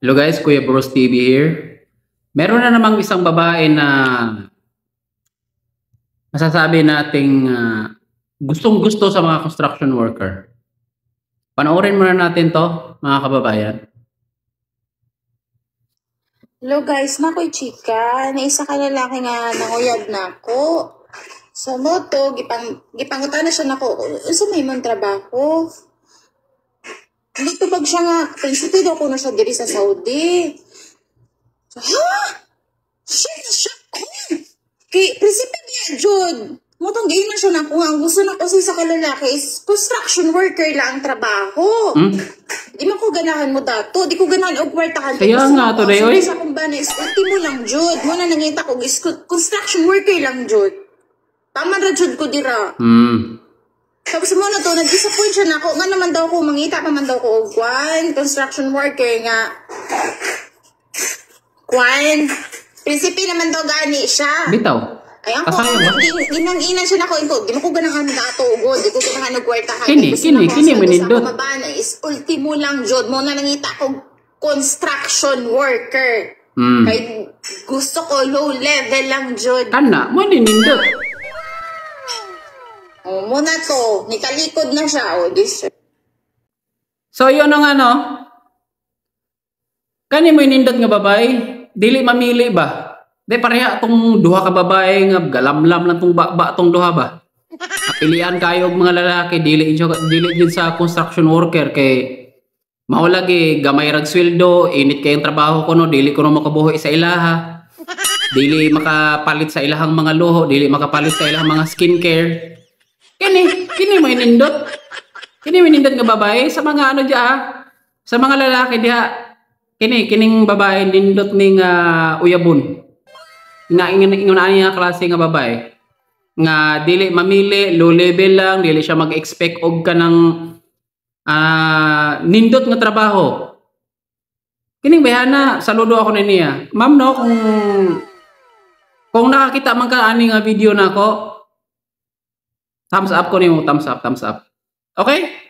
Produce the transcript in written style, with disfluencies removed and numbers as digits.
Hello guys, Kuya Bros TV here. Meron na namang isang babae na masasabi nating gustong-gusto sa mga construction worker. Panoorin muna natin to, mga kababayan. Hello guys, nakoy chika, na isa ka lalaki nga nanguyab na ako. Sa moto, gipangutan na siya nako, unsa may mong trabaho? Dito bag siya nga, prinsipyo daw ko na siya diri sa Saudi. So, ha? Shit na siya ko. Kay, prinsipyo niya, Jud. Motong gayon na siya na ko. Ang gusto na kasi sa kalalaki is construction worker lang ang trabaho. Di man ko ganahan mo dato. Di ko ganahan og kwartahan. Kaya nga to, Dayoy. Sa kumbana is ultimo lang, Jud. Muna nangita ko is construction worker lang, Jud. Tama ra, Jud ko dira. Tapos mo na to, nag-disappoint siya na ako. Nga naman daw ko, mangita pa man daw ko og construction worker nga. Prinsipi naman daw gani siya. Bitaw. Ayan ko, ginang-inan siya na ko. Di mo ko ganahan dato, God. Di ko ganahan nagkwartahan. Kini mo nindot. Sa kumabana is ultimo lang, Jod. Mo na nangita ko construction worker. Kaya gusto ko low level lang, Jod. Kana, mo nindot. Oh, muna to, nikalikod na siya. Oh, this. So, yun ang kani mo nindot nga babay, dili mamili ba? Di pareha tong duha ka babae nga galamlam lang tong ba tong duha ba? Pilian kayo og mga lalaki, dili din sa construction worker kay mao lagi gamay rag sweldo, init kayong trabaho ko no, dili ko no makabuhi sa ilaha. Dili makapalit sa ilahang mga luho, dili makapalit sa ilahang mga skincare. Kini mo inindot. Kini mo inindot nga babae sa mga sa mga lalaki diha. Kining babae nindot ning uyabon. Ingon niya klase nga babae nga dili mamili, low level lang, dili siya mag-expect og kanang nindot nga trabaho. Kining bayana, saludo ako na niya. Ma'am no, kung nakakita man ka ani nga video nako, thumbs up ko nimo, thumbs up. Okay?